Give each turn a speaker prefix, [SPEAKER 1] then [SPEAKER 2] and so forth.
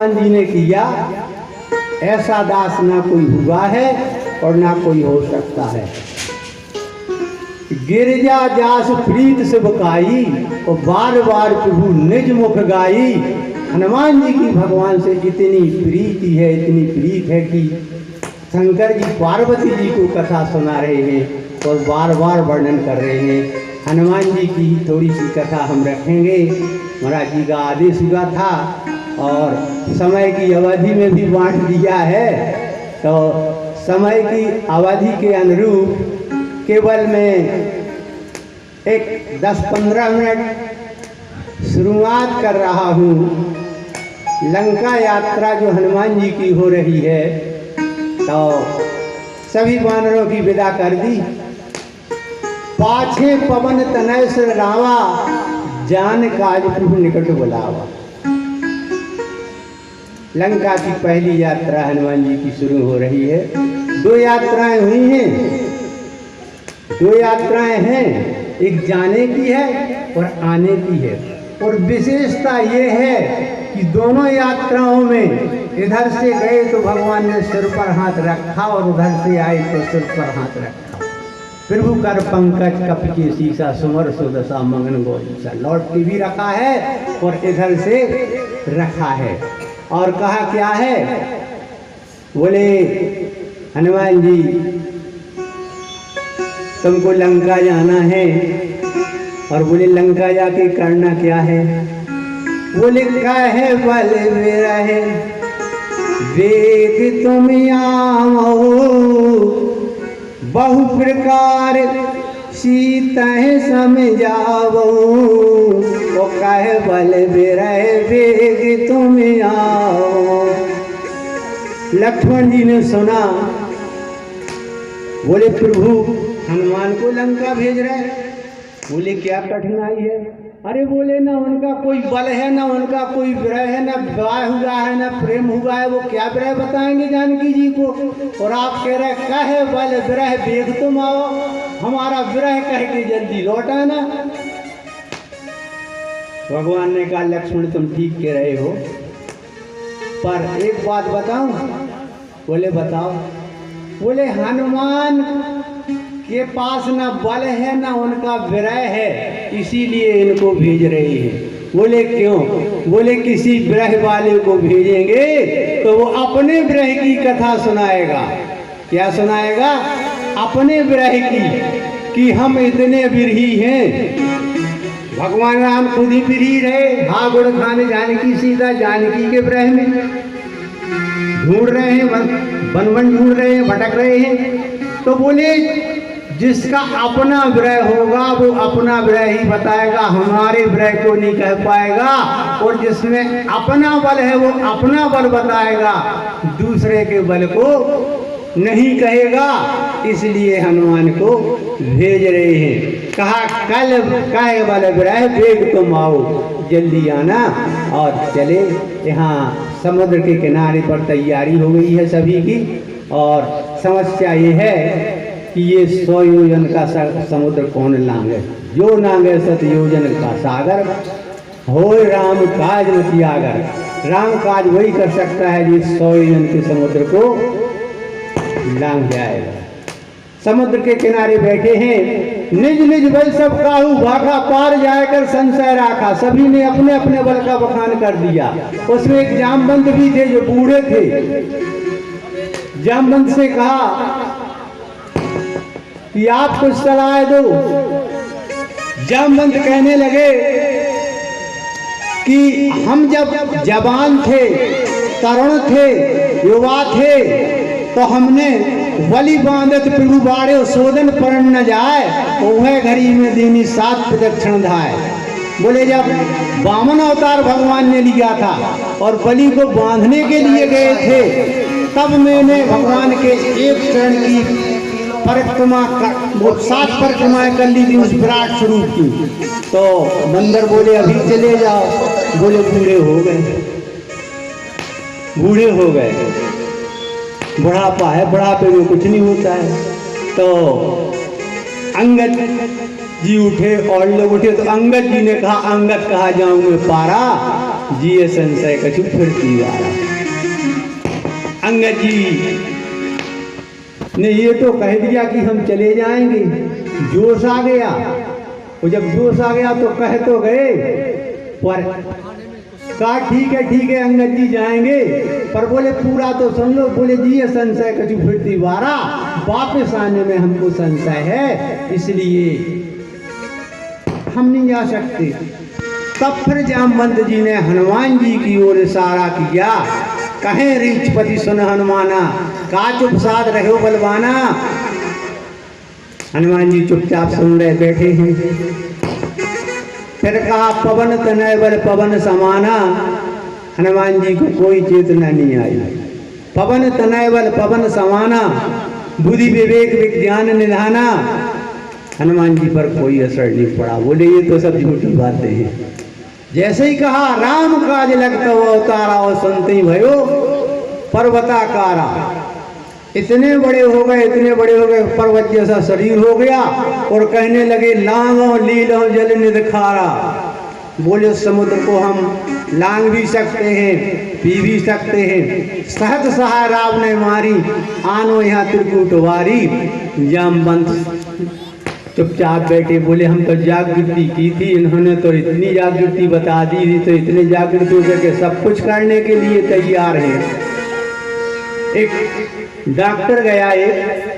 [SPEAKER 1] हनुमान जी ने किया, ऐसा दास ना कोई हुआ है और ना कोई हो सकता है। गिरजा जास प्रीत से बकाई और बार बार प्रभु निज मुख गाई। हनुमान जी की भगवान से इतनी प्रीति है, इतनी प्रीत है कि शंकर जी पार्वती जी को कथा सुना रहे हैं और बार बार वर्णन कर रहे हैं। हनुमान जी की थोड़ी सी कथा हम रखेंगे। महाराज जी का आदेश हुआ था और समय की अवधि में भी बांट दिया है, तो समय की अवधि के अनुरूप केवल मैं एक 10-15 मिनट शुरुआत कर रहा हूँ। लंका यात्रा जो हनुमान जी की हो रही है, तो सभी वानरों की विदा कर दी। पाछे पवन तनय से रावा, जान काज प्रभु निकट बुलावा। लंका की पहली यात्रा हनुमान जी की शुरू हो रही है। 2 यात्राएं हुई हैं, 2 यात्राएं हैं, एक जाने की है और आने की है। और विशेषता ये है कि दोनों यात्राओं में इधर से गए तो भगवान ने सिर पर हाथ रखा और उधर से आए तो सिर पर हाथ रखा। प्रभु कर पंकज कप के शीशा, सुमर सुदशा मंगन गौरीसा। लौट के भी रखा है और इधर से रखा है। और कहा क्या है, बोले हनुमान जी तुमको लंका जाना है। और बोले लंका जाके करना क्या है। बोले काहे बल विरहे वेग तुम आओ, बहु प्रकार सीता समझावो। वो कहे बल विरहे वेग तुम आओ। लक्ष्मण जी ने सुना, बोले प्रभु हनुमान को लंका भेज रहे। बोले क्या कठिनाई है। अरे बोले ना उनका कोई बल है, ना उनका कोई विरह है, ना विवाह हुआ है, ना प्रेम हुआ है, वो क्या विरह बताएंगे जानकी जी को। और आप कह रहे कहे बल विरह वेग तुम आओ, हमारा विरह कह के जल्दी लौट आना। भगवान ने कहा लक्ष्मण तुम ठीक कह रहे हो, पर एक बात बताऊं। बोले बताओ। बोले हनुमान के पास ना बल है, ना उनका विरह है, इसीलिए इनको भेज रहे हैं। बोले क्यों। बोले किसी विरह वाले को भेजेंगे तो वो अपने विरह की कथा सुनाएगा। क्या सुनाएगा। अपने विरह की, कि हम इतने विरही हैं। भगवान राम खुद ही विरही रहे। हा गुड़ खाने जानकी सीता, जानकी के विरह में ढूंढ रहे हैं, वन वन ढूंढ रहे हैं, भटक रहे हैं। तो बोले जिसका अपना विरह होगा वो अपना विरह ही बताएगा, हमारे विरह को नहीं कह पाएगा। और जिसमें अपना बल है वो अपना बल बताएगा, दूसरे के बल को नहीं कहेगा। इसलिए हनुमान को भेज रहे हैं। कहा कल काहे बल विरह वेग तुम आओ, जल्दी आना। और चले। यहाँ समुद्र के किनारे पर तैयारी हो गई है सभी की। और समस्या ये है कि ये 100 योजन का समुद्र कौन लांगे। जो लांगे 7 योजन का सागर, हो राम काज मतियागर। राम काज वही कर सकता है जिस 100 योजन के समुद्र को लांग जाएगा। समुद्र के किनारे बैठे हैं। निज निज बल सब काहू भागा, पार जाकर संशय राखा। सभी ने अपने अपने बल का बखान कर दिया। उसमें एक जामवंत भी थे जो बूढ़े थे। जामवंत से कहा कि आप कुछ सलाह दो। जामवंत कहने लगे कि हम जब जवान थे, तरुण थे, युवा थे, तो हमने बलि बांधत प्रभु बाड़े शोधन परण न जाए, वह घड़ी में दीनी 7 प्रदक्षिण धाए। बोले जब वामन अवतार भगवान ने लिया था और बलि को बांधने के लिए गए थे, तब मैंने भगवान के एक चरण की परिक्रमा, वो 7 परिक्रमाएं कर ली थी उस विराट स्वरूप की। तो बंदर बोले अभी चले जाओ। बोले बूढ़े हो गए, बूढ़े हो गए, बुढ़ापा है, बुढ़ापे में कुछ नहीं होता है। तो अंगद जी उठे और लोग उठे। तो अंगद जी ने कहा अंगद कहा जाऊं मैं पारा, जिये संशय कछु फिरती वारा। अंगद जी ने ये तो कह दिया कि हम चले जाएंगे, जोश आ गया, और जब जोश आ गया तो कह तो गए, पर कहा ठीक है अंगद जी जाएंगे, पर बोले पूरा तो सुन लो। बोले जी ये संशय कछु फिरती वारा, वापस आने में हमको संशय है, इसलिए हम नहीं जा सकते। तब फिर जामवंत जी ने हनुमान जी की ओर इशारा किया, कहें रीछपति सुन हनुमाना, का चुप साध रहो बलवाना। हनुमान जी चुपचाप सुन रहे बैठे हैं। फिर कहा पवन तनय बल पवन समाना। हनुमान जी को कोई चेतना नहीं आई। पवन तनय बल पवन समाना, बुद्धि विवेक विज्ञान निधाना। हनुमान जी पर कोई असर नहीं पड़ा। बोले ये तो सब झूठी बातें हैं। जैसे ही कहा राम काज लगता वो अवतारा, और सुनते ही भयो पर्वताकारा। इतने बड़े हो गए पर्वत जैसा शरीर हो गया, और कहने लगे लांगो लीलो जल निरखारा। बोले समुद्र को हम लांग भी सकते हैं, पी भी सकते हैं। सहत सहाय राव ने मारी, आनो यहाँ त्रिकूट वारी। जामवंत चुपचाप बैठे। बोले हम तो जागृति की थी, इन्होंने तो इतनी जागृति बता दी थी, तो इतने जागृत हो के सब कुछ करने के लिए तैयार हैं। एक डॉक्टर गया, एक